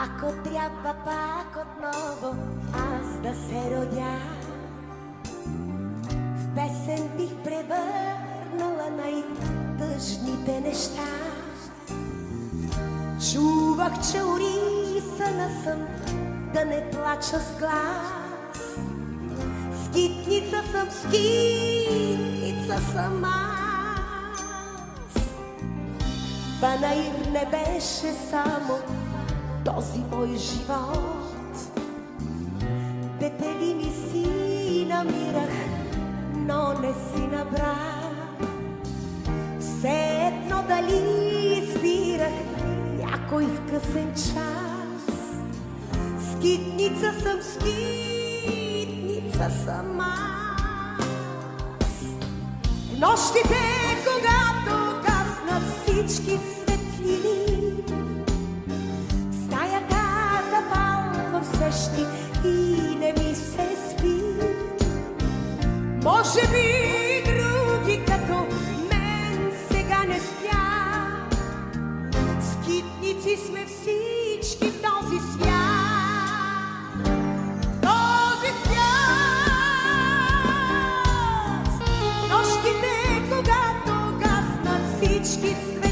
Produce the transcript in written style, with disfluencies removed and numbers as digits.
Ако трябва пак отново аз да се родя, в песен бих превърнала най-тъжните неща. Чувах, че орисана съм да не плача с глас. Скитница съм, скитница съм аз. Панаир не беше само този мой живот. Петелини си намирах, но не си набрах. Все едно дали спирах някой в късен час. Скитница съм, скитница съм аз. В нощите, когато гаснат всички светлини, в стаята запалвам свещи и не ми се спи. Може би други като мен сега не спят. Скитници сме всички в този свят. Този свят. Нощите, когато гаснат всички светлини,